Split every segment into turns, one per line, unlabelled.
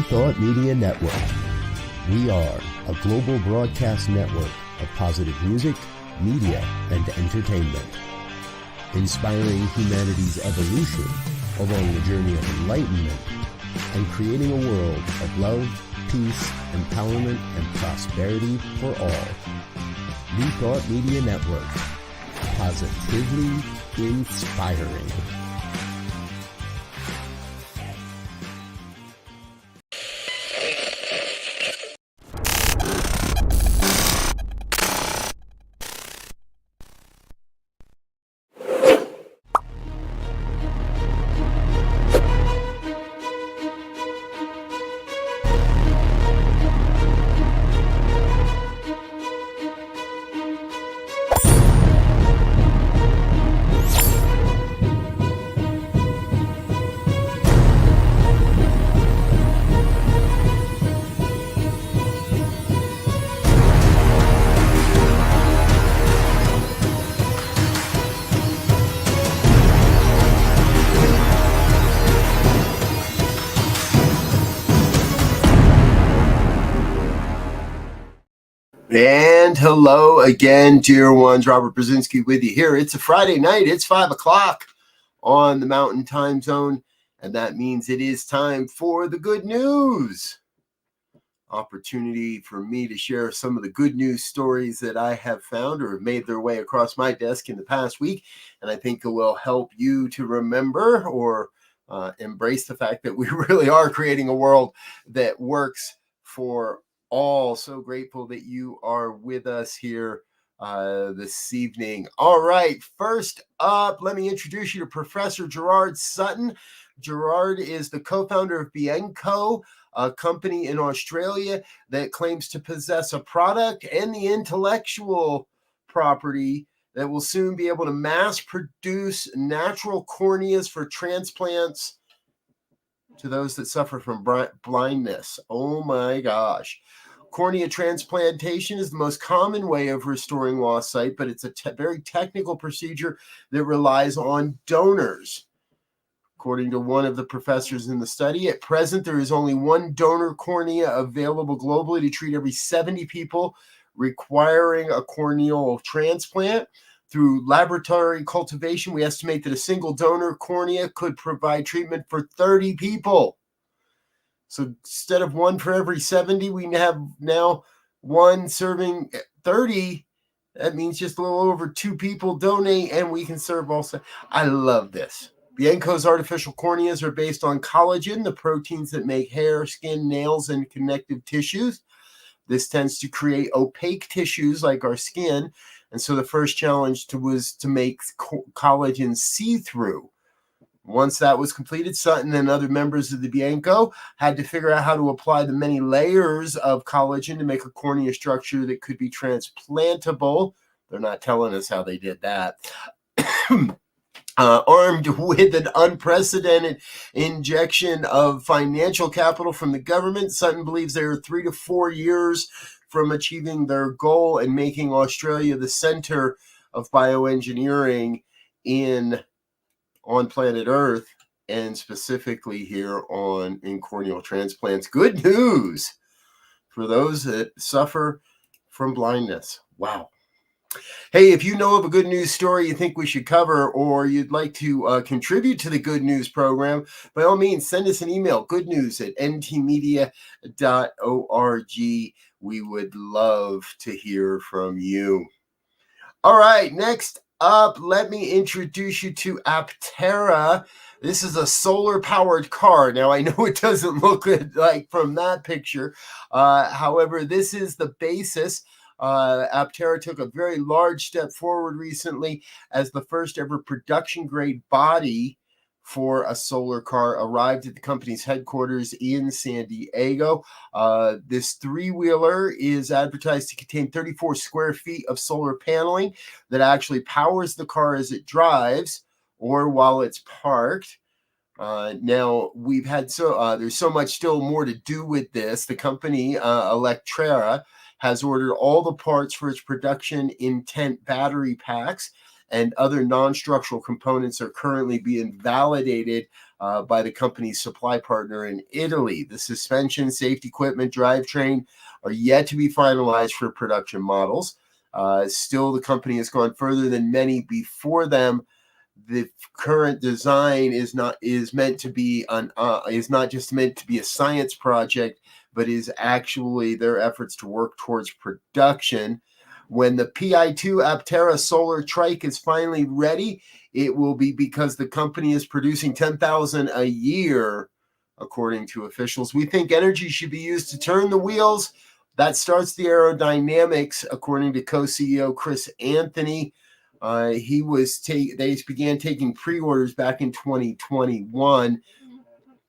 Thought Media Network. We are a global broadcast network of positive music, media, and entertainment, inspiring humanity's evolution along the journey of enlightenment and creating a world of love, peace, empowerment, and prosperity for all. New Thought Media Network. Positively inspiring. And hello again, dear ones. Robert Brzezinski with you here. It's a Friday night. It's 5 o'clock on the Mountain Time Zone, and that means it is time for the good news. Opportunity for me to share some of the good news stories that I have found or have made their way across my desk in the past week, and I think it will help you to remember or embrace the fact that we really are creating a world that works for all. So grateful that you are with us here this evening. All right, first up, let me introduce you to Professor Gerard Sutton. Gerard is the co-founder of Bienco, a company in Australia that claims to possess a product and the intellectual property that will soon be able to mass produce natural corneas for transplants to those that suffer from blindness. Oh my gosh. Cornea transplantation is the most common way of restoring lost sight, but it's a very technical procedure that relies on donors. According to one of the professors in the study, at present there is only one donor cornea available globally to treat every 70 people requiring a corneal transplant. Through laboratory cultivation, we estimate that a single donor cornea could provide treatment for 30 people. So instead of one for every 70, we have now one serving 30. That means just a little over 2 people donate, and we can serve also. I love this. Bienco's artificial corneas are based on collagen, the proteins that make hair, skin, nails, and connective tissues. This tends to create opaque tissues like our skin. And so the first challenge was to make collagen see-through. Once that was completed, Sutton and other members of the Bienco had to figure out how to apply the many layers of collagen to make a cornea structure that could be transplantable. They're not telling us how they did that. Armed with an unprecedented injection of financial capital from the government, Sutton believes they are 3 to 4 years from achieving their goal and making Australia the center of bioengineering on planet Earth, and specifically here in corneal transplants. Good news for those that suffer from blindness. Wow. Hey, if you know of a good news story you think we should cover, or you'd like to contribute to the Good News program, by all means, send us an email, goodnews@ntmedia.org. We would love to hear from you. All right, next up, let me introduce you to Aptera. This is a solar-powered car. Now, I know it doesn't look good like from that picture. However, this is the basis. Aptera took a very large step forward recently as the first ever production-grade body for a solar car arrived at the company's headquarters in San Diego. This three-wheeler is advertised to contain 34 square feet of solar paneling that actually powers the car as it drives or while it's parked. Now, we've had there's so much still more to do with this. The company, Electrera, has ordered all the parts for its production intent battery packs, and other non-structural components are currently being validated by the company's supply partner in Italy. The suspension, safety equipment, drivetrain are yet to be finalized for production models. Still, the company has gone further than many before them. The current design is not just meant to be a science project, but is actually their efforts to work towards production. When the PI2 Aptera solar trike is finally ready, it will be because the company is producing 10,000 a year, according to officials. We think energy should be used to turn the wheels. That starts the aerodynamics, according to co-CEO Chris Anthony. They began taking pre-orders back in 2021.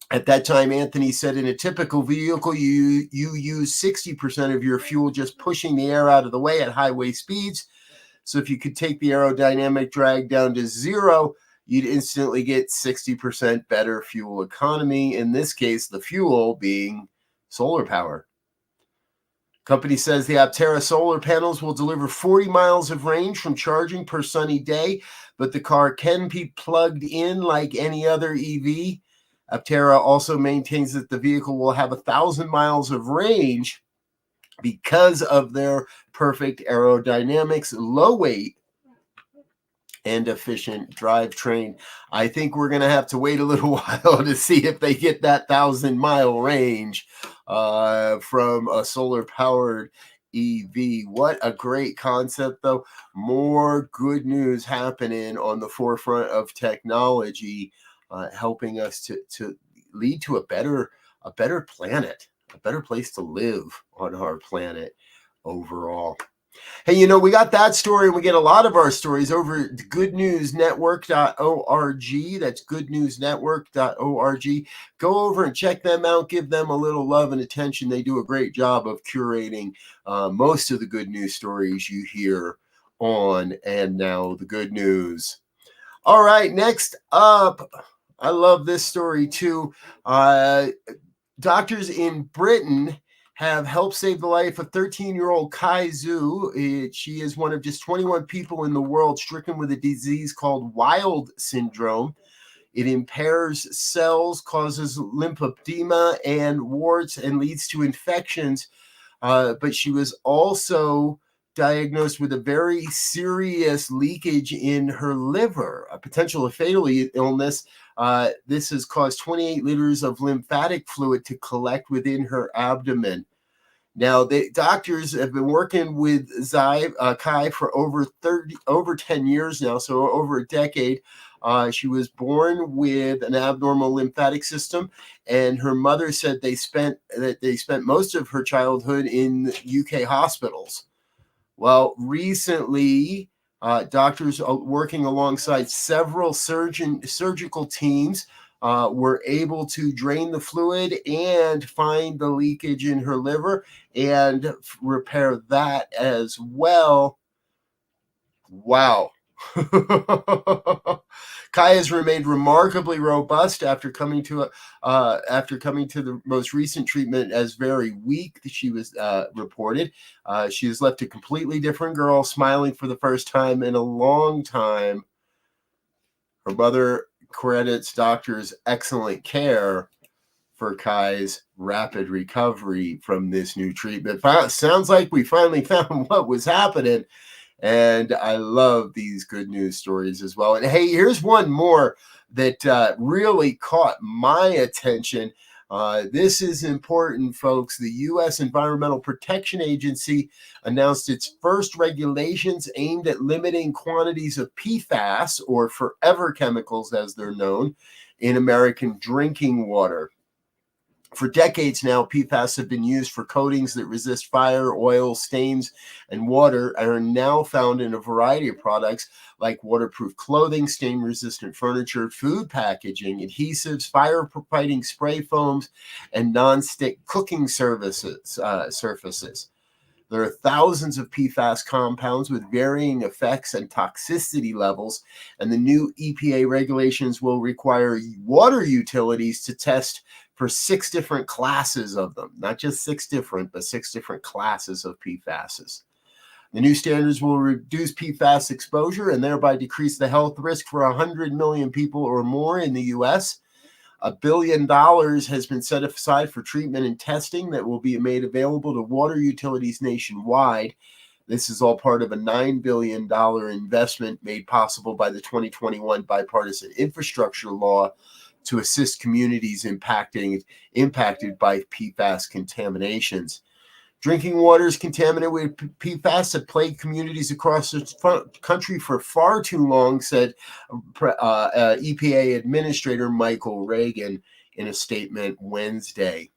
At that time, Anthony said, in a typical vehicle, you use 60% of your fuel just pushing the air out of the way at highway speeds. So if you could take the aerodynamic drag down to zero, you'd instantly get 60% better fuel economy. In this case, the fuel being solar power. Company says the Aptera solar panels will deliver 40 miles of range from charging per sunny day, but the car can be plugged in like any other EV. Aptera also maintains that the vehicle will have 1,000 miles of range because of their perfect aerodynamics, low weight, and efficient drivetrain. I think we're going to have to wait a little while to see if they get that 1,000-mile range from a solar-powered EV. What a great concept, though. More good news happening on the forefront of technology, helping us to lead to a better planet, a better place to live on our planet overall. Hey, we got that story, and we get a lot of our stories over at goodnewsnetwork.org. That's goodnewsnetwork.org. Go over and check them out. Give them a little love and attention. They do a great job of curating most of the good news stories you hear on And Now the Good News. All right, next up, I love this story too. Doctors in Britain have helped save the life of 13-year-old Kai Zhu. She is one of just 21 people in the world stricken with a disease called Wild syndrome. It impairs cells, causes lymphedema and warts, and leads to infections. But she was also diagnosed with a very serious leakage in her liver, a potential fatal illness. This has caused 28 liters of lymphatic fluid to collect within her abdomen. Now, the doctors have been working with Kai for over 10 years now, so over a decade. She was born with an abnormal lymphatic system, and her mother said they spent most of her childhood in UK hospitals. Well, recently, doctors working alongside several surgical teams were able to drain the fluid and find the leakage in her liver and repair that as well. Wow. Kai has remained remarkably robust after coming to the most recent treatment as very weak. She was reported. She has left a completely different girl, smiling for the first time in a long time. Her mother credits doctors' excellent care for Kai's rapid recovery from this new treatment. Sounds like we finally found what was happening. And I love these good news stories as well. And hey, here's one more that really caught my attention. This is important, folks. The U.S. Environmental Protection Agency announced its first regulations aimed at limiting quantities of PFAS, or forever chemicals as they're known, in American drinking water. For decades now, PFAS have been used for coatings that resist fire, oil, stains, and water, and are now found in a variety of products like waterproof clothing, stain-resistant furniture, food packaging, adhesives, fire-fighting spray foams, and non-stick cooking surfaces. There are thousands of PFAS compounds with varying effects and toxicity levels, and the new EPA regulations will require water utilities to test for 6 different classes of them, not just 6 different, but 6 different classes of PFASs. The new standards will reduce PFAS exposure and thereby decrease the health risk for 100 million people or more in the U.S. $1 billion has been set aside for treatment and testing that will be made available to water utilities nationwide. This is all part of a $9 billion investment made possible by the 2021 bipartisan infrastructure law to assist communities impacted by PFAS contaminations. Drinking water is contaminated with PFAS that plagued communities across the country for far too long, said EPA Administrator Michael Regan in a statement Wednesday.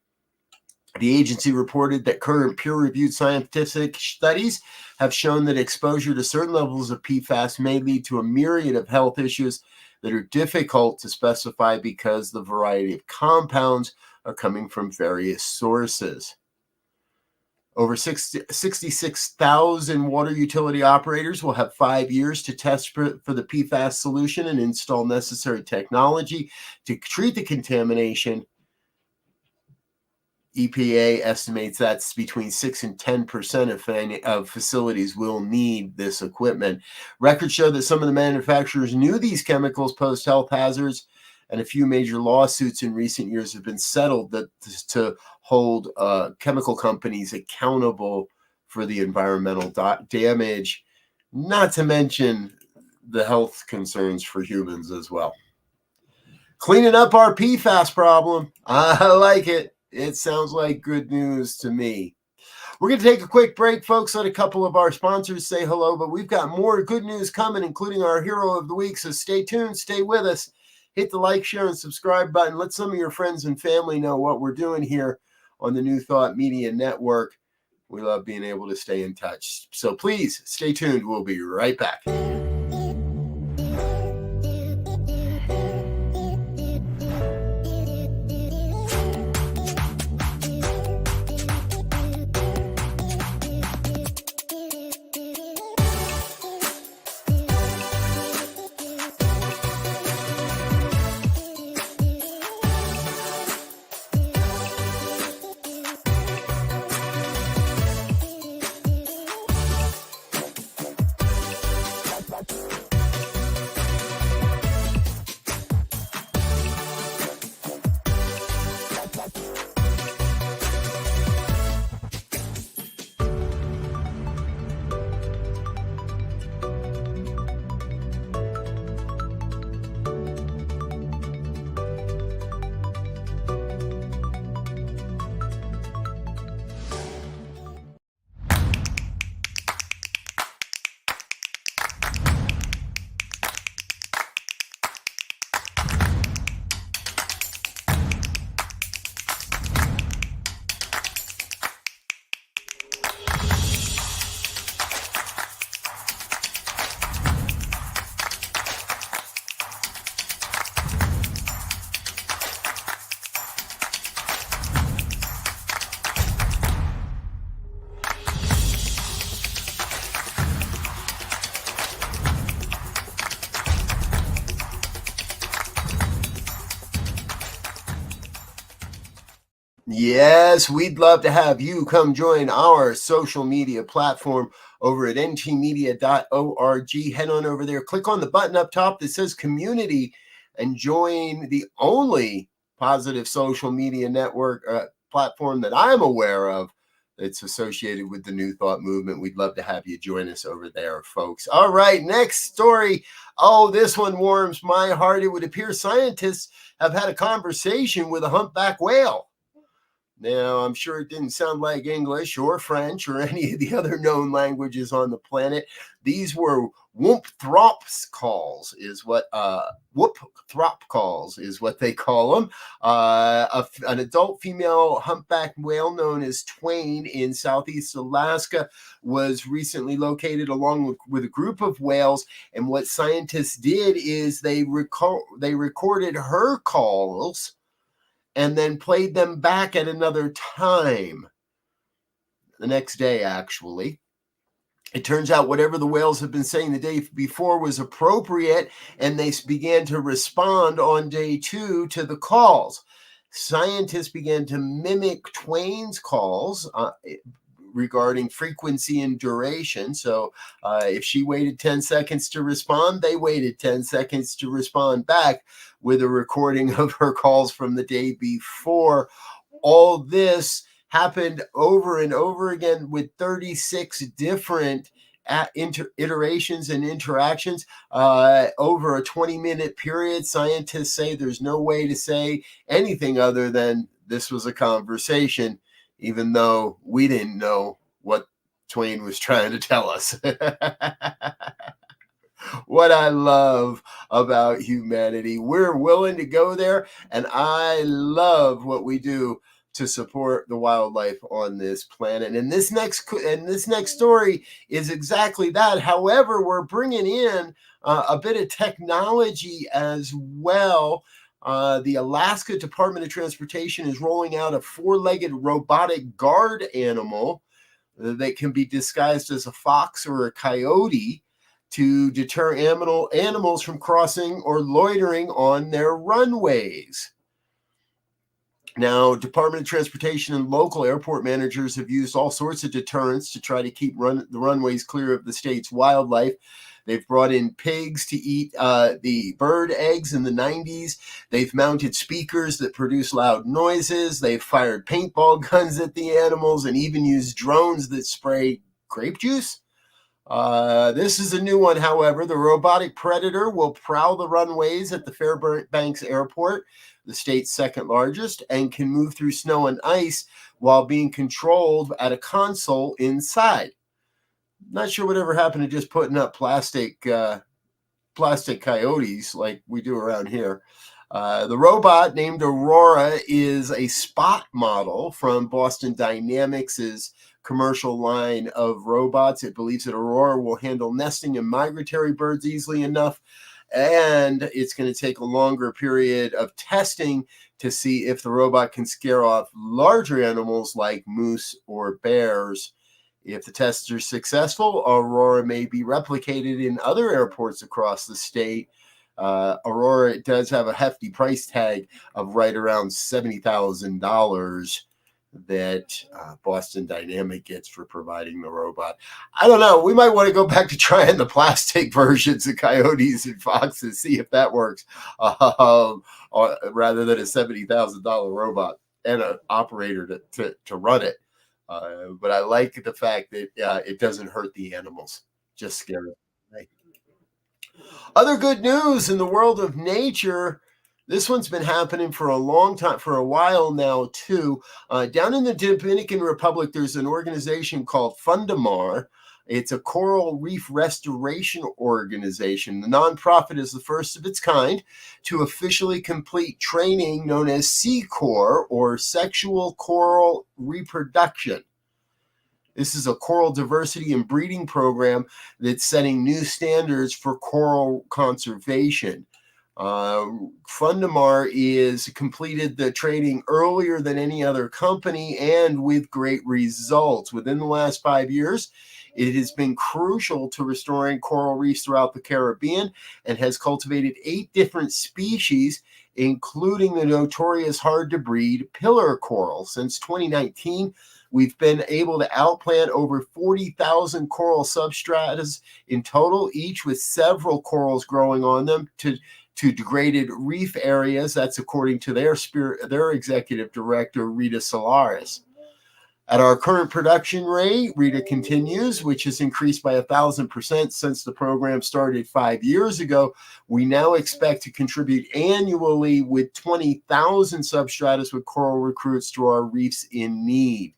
The agency reported that current peer-reviewed scientific studies have shown that exposure to certain levels of PFAS may lead to a myriad of health issues that are difficult to specify because the variety of compounds are coming from various sources. Over 66,000 water utility operators will have 5 years to test for the PFAS solution and install necessary technology to treat the contamination. EPA estimates that's between 6 and 10% of facilities will need this equipment. Records show that some of the manufacturers knew these chemicals posed health hazards, and a few major lawsuits in recent years have been settled to hold chemical companies accountable for the environmental damage, not to mention the health concerns for humans as well. Cleaning up our PFAS problem. I like it. It sounds like good news to me. We're going to take a quick break, folks. Let a couple of our sponsors say hello, but we've got more good news coming, including our hero of the week. So stay tuned, stay with us. Hit the like, share, and subscribe button. Let some of your friends and family know what we're doing here on the New Thought Media Network. We love being able to stay in touch. So please stay tuned. We'll be right back. Yes, we'd love to have you come join our social media platform over at ntmedia.org. Head on over there, click on the button up top that says community, and join the only positive social media network platform that I'm aware of that's associated with the New Thought movement. We'd love to have you join us over there, folks. All right, next story. Oh, this one warms my heart. It would appear scientists have had a conversation with a humpback whale. Now, I'm sure it didn't sound like English or French or any of the other known languages on the planet. These were whoop-throp calls, is what they call them. An adult female humpback whale known as Twain in southeast Alaska was recently located along with a group of whales. And what scientists did is they recorded her calls and then played them back at another time. The next day, actually. It turns out whatever the whales had been saying the day before was appropriate, and they began to respond on day 2 to the calls. Scientists began to mimic Twain's calls, regarding frequency and duration. So if she waited 10 seconds to respond, they waited 10 seconds to respond back with a recording of her calls from the day before. All this happened over and over again with 36 different iterations and interactions over a 20-minute period. Scientists say there's no way to say anything other than this was a conversation, even though we didn't know what Twain was trying to tell us. What I love about humanity, we're willing to go there, and I love what we do to support the wildlife on this planet. And this next story is exactly that. However, we're bringing in a bit of technology as well. The Alaska Department of Transportation is rolling out a four-legged robotic guard animal that can be disguised as a fox or a coyote to deter animals from crossing or loitering on their runways. Now, Department of Transportation and local airport managers have used all sorts of deterrents to try to keep the runways clear of the state's wildlife. They've brought in pigs to eat the bird eggs in the 90s. They've mounted speakers that produce loud noises. They've fired paintball guns at the animals and even used drones that spray grape juice. This is a new one, however. The robotic predator will prowl the runways at the Fairbanks Airport, the state's second largest, and can move through snow and ice while being controlled at a console inside. Not sure whatever happened to just putting up plastic coyotes like we do around here. The robot, named Aurora, is a spot model from Boston Dynamics' commercial line of robots. It believes that Aurora will handle nesting and migratory birds easily enough, and it's going to take a longer period of testing to see if the robot can scare off larger animals like moose or bears. If the tests are successful, Aurora may be replicated in other airports across the state. Aurora does have a hefty price tag of right around $70,000 that Boston Dynamic gets for providing the robot. I don't know. We might want to go back to trying the plastic versions of coyotes and foxes, see if that works, rather than a $70,000 robot and an operator to run it. But I like the fact that it doesn't hurt the animals, just scare them. Right? Other good news in the world of nature. This one's been happening for a long time, for a while now, too. Down in the Dominican Republic, there's an organization called Fundamar. It's a coral reef restoration organization. The nonprofit is the first of its kind to officially complete training known as SECOR, or Sexual Coral Reproduction. This is a coral diversity and breeding program that's setting new standards for coral conservation. Fundamar is completed the training earlier than any other company and with great results. Within the last 5 years, it has been crucial to restoring coral reefs throughout the Caribbean and has cultivated 8 different species, including the notorious hard-to-breed pillar coral. Since 2019, we've been able to outplant over 40,000 coral substratas in total, each with several corals growing on them to degraded reef areas. That's according to their executive director, Rita Solaris. At our current production rate, Rita continues, which has increased by 1,000% since the program started 5 years ago, we now expect to contribute annually with 20,000 substratas with coral recruits to our reefs in need.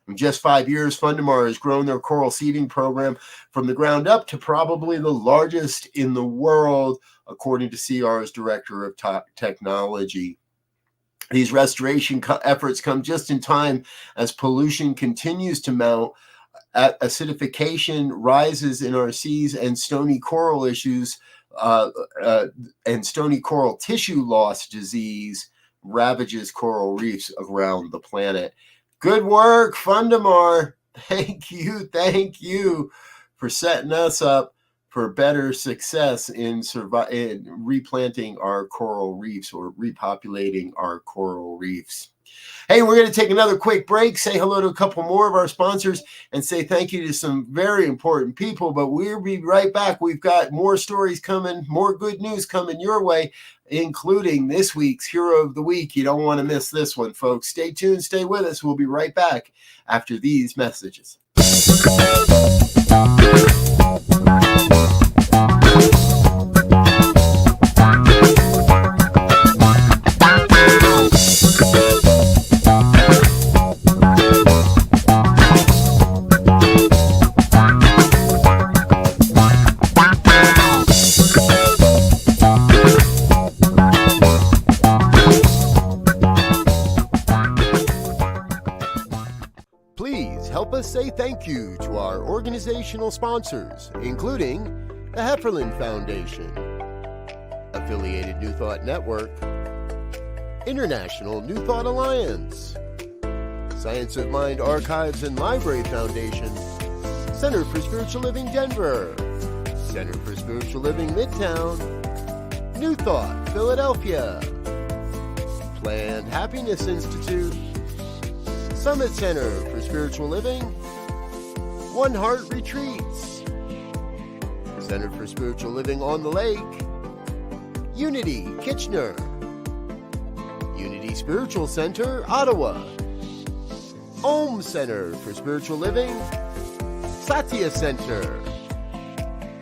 In just 5 years, Fundamar has grown their coral seeding program from the ground up to probably the largest in the world, according to CR's Director of Technology. These restoration efforts come just in time as pollution continues to mount, acidification rises in our seas, and stony coral issues and stony coral tissue loss disease ravages coral reefs around the planet. Good work, Fundamar. Thank you for setting us up for better success in replanting our coral reefs or repopulating our coral reefs. Hey, we're going to take another quick break, say hello to a couple more of our sponsors, and say thank you to some very important people. But we'll be right back. We've got more stories coming, more good news coming your way, including this week's Hero of the Week. You don't want to miss this one, folks. Stay tuned. Stay with us. We'll be right back after these messages. Please help us say thank you to our organizational sponsors, including the Hefferland Foundation, Affiliated New Thought Network, International New Thought Alliance, Science of Mind Archives and Library Foundation, Center for Spiritual Living Denver, Center for Spiritual Living Midtown, New Thought Philadelphia, Planned Happiness Institute, Summit Center for Spiritual Living, One Heart Retreats, Center for Spiritual Living on the Lake, Unity Kitchener, Unity Spiritual Center, Ottawa, Om Center for Spiritual Living, Satya Center,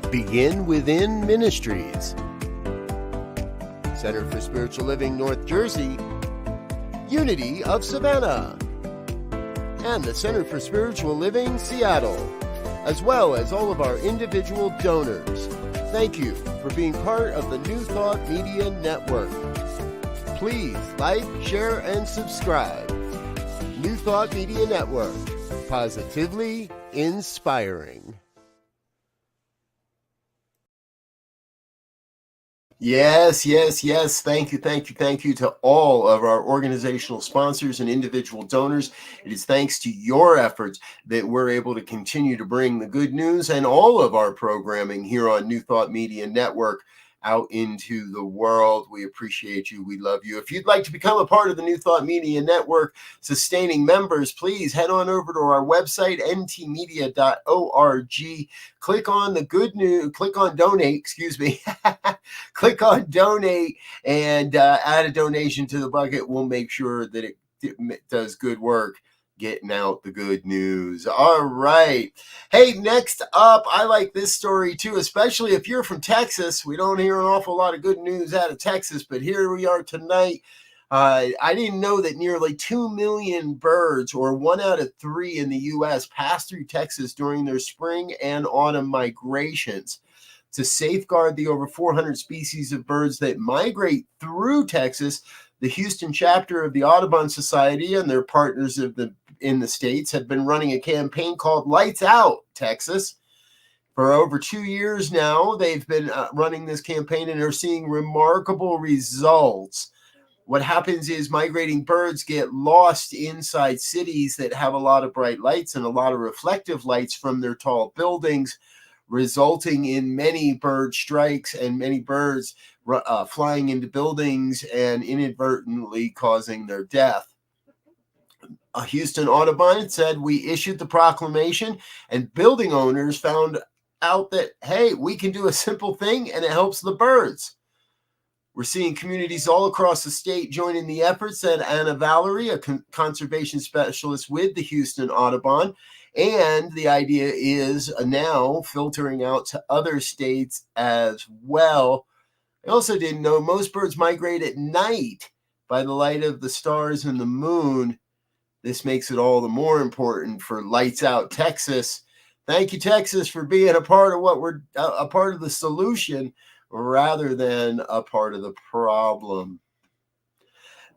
Begin Within Ministries, Center for Spiritual Living North Jersey, Unity of Savannah, and the Center for Spiritual Living Seattle, as well as all of our individual donors. Thank you for being part of the New Thought Media Network. Please like, share, and subscribe. New Thought Media Network, positively inspiring. Yes. Thank you to all of our organizational sponsors and individual donors. It is thanks to your efforts that we're able to continue to bring the good news and all of our programming here on New Thought Media Network out into the world. We appreciate you. We love you. If you'd like to become a part of the New Thought Media Network sustaining members, please head on over to our website, ntmedia.org. Click on the good news, click on donate, click on donate and add a donation to the bucket. We'll make sure that it does good work getting out the good news. All right. Hey, next up, I like this story too, especially if you're from Texas. We don't hear an awful lot of good news out of Texas, but here we are tonight. I didn't know that nearly 2 million birds, or 1 out of 3 in the U.S., pass through Texas during their spring and autumn migrations. To safeguard the over 400 species of birds that migrate through Texas, the Houston chapter of the Audubon Society and their partners in the states have been running a campaign called Lights Out Texas. For over 2 years now, they've been running this campaign and are seeing remarkable results. What happens is migrating birds get lost inside cities that have a lot of bright lights and a lot of reflective lights from their tall buildings, resulting in many bird strikes and many birds flying into buildings and inadvertently causing their death. Houston Audubon said, we issued the proclamation and building owners found out that, hey, we can do a simple thing and it helps the birds. We're seeing communities all across the state joining the effort, said Anna Valerie, a conservation specialist with the Houston Audubon. And the idea is now filtering out to other states as well. I also didn't know most birds migrate at night by the light of the stars and the moon. This makes it all the more important for Lights Out Texas. Thank you, Texas, for being a part of what we're a part of the solution rather than a part of the problem.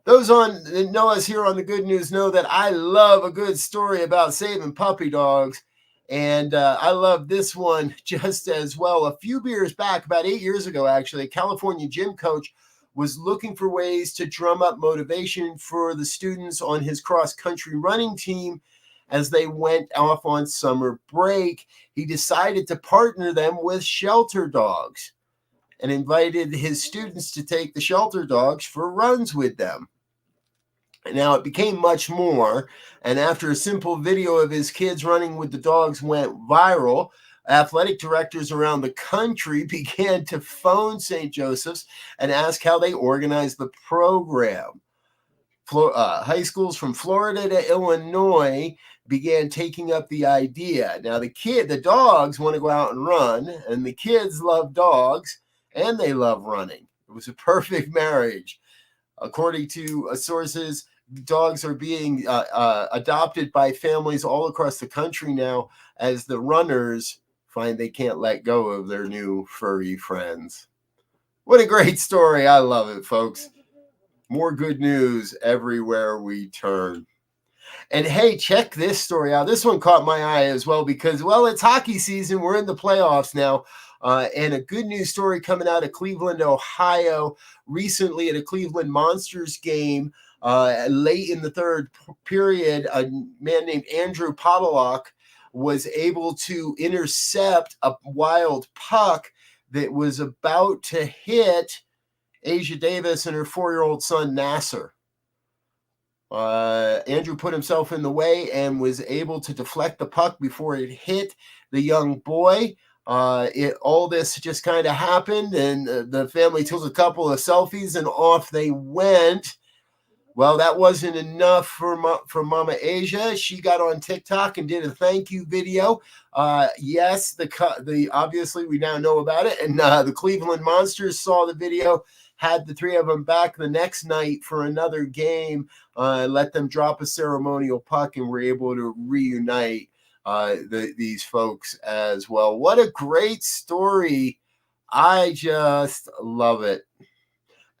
Those that know us here on the Good News know that I love a good story about saving puppy dogs. And I love this one just as well. A few years back, about 8 years ago, actually, a California gym coach was looking for ways to drum up motivation for the students on his cross-country running team as they went off on summer break. He decided to partner them with shelter dogs and invited his students to take the shelter dogs for runs with them. Now, it became much more, and after a simple video of his kids running with the dogs went viral, athletic directors around the country began to phone St. Joseph's and ask how they organized the program. High schools from Florida to Illinois began taking up the idea. Now, the dogs want to go out and run, and the kids love dogs, and they love running. It was a perfect marriage. According to sources, dogs are being adopted by families all across the country now as the runners find they can't let go of their new furry friends. What a great story. I love it, folks. More good news everywhere we turn. And hey, check this story out. This one caught my eye as well because, well, it's hockey season. We're in the playoffs now. And a good news story coming out of Cleveland, Ohio. Recently at a Cleveland Monsters game, late in the third period, a man named Andrew Podolak was able to intercept a wild puck that was about to hit Asia Davis and her 4-year-old son, Nasser. Andrew put himself in the way and was able to deflect the puck before it hit the young boy. All this just kind of happened, and the family took a couple of selfies, and off they went. Well, that wasn't enough for Mama Asia. She got on TikTok and did a thank you video. Yes, the obviously we now know about it, and the Cleveland Monsters saw the video, had the three of them back the next night for another game, let them drop a ceremonial puck, and were able to reunite these folks as well. What a great story. I just love it.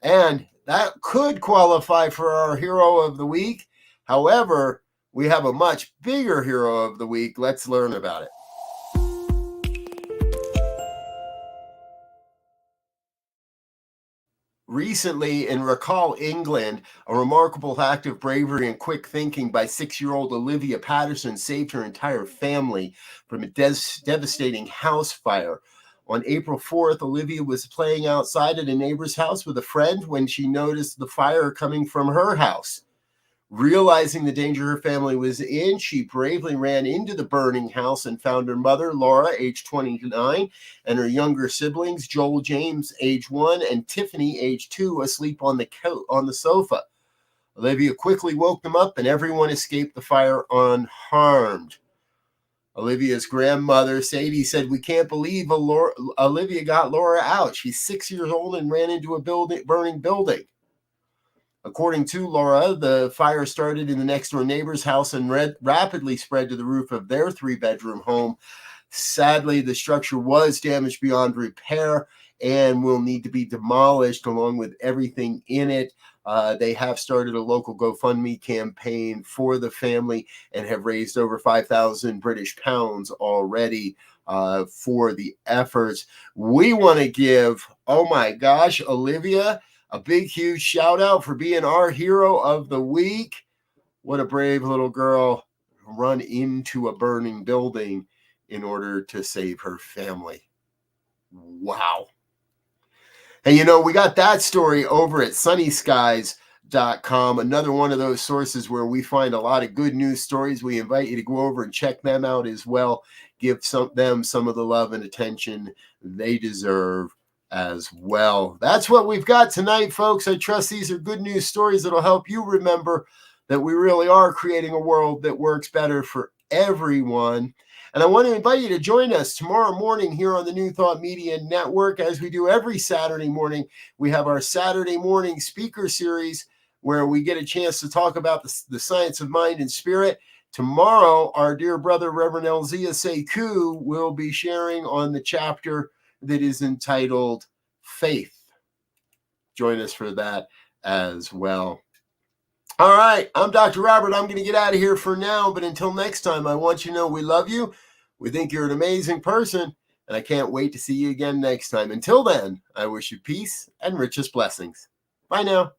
And that could qualify for our hero of the week. However, we have a much bigger hero of the week. Let's learn about it. Recently, in Recall, England, a remarkable act of bravery and quick thinking by 6-year-old Olivia Patterson saved her entire family from a devastating house fire. On April 4th, Olivia was playing outside at a neighbor's house with a friend when she noticed the fire coming from her house. Realizing the danger her family was in, she bravely ran into the burning house and found her mother, Laura, age 29, and her younger siblings, Joel James, age 1, and Tiffany, age 2, asleep on the sofa. Olivia quickly woke them up, and everyone escaped the fire unharmed. Olivia's grandmother, Sadie, said, "We can't believe Olivia got Laura out. She's 6 years old and ran into a burning building." According to Laura, the fire started in the next door neighbor's house and rapidly spread to the roof of their 3-bedroom home. Sadly, the structure was damaged beyond repair and will need to be demolished along with everything in it. They have started a local GoFundMe campaign for the family and have raised over 5,000 British pounds already for the efforts. We want to give, oh my gosh, Olivia, a big, huge shout out for being our hero of the week. What a brave little girl, run into a burning building in order to save her family. Wow. And we got that story over at sunnyskies.com, another one of those sources where we find a lot of good news stories. We invite you to go over and check them out as well. Give them some of the love and attention they deserve as well. That's what we've got tonight, folks. I trust these are good news stories that'll help you remember that we really are creating a world that works better for everyone. And I want to invite you to join us tomorrow morning here on the New Thought Media Network. As we do every Saturday morning, we have our Saturday morning speaker series where we get a chance to talk about the science of mind and spirit. Tomorrow, our dear brother, Reverend Elzia Sekou, will be sharing on the chapter that is entitled Faith. Join us for that as well. All right, I'm Dr. Robert. I'm going to get out of here for now, but until next time, I want you to know we love you. We think you're an amazing person, and I can't wait to see you again next time. Until then, I wish you peace and richest blessings. Bye now.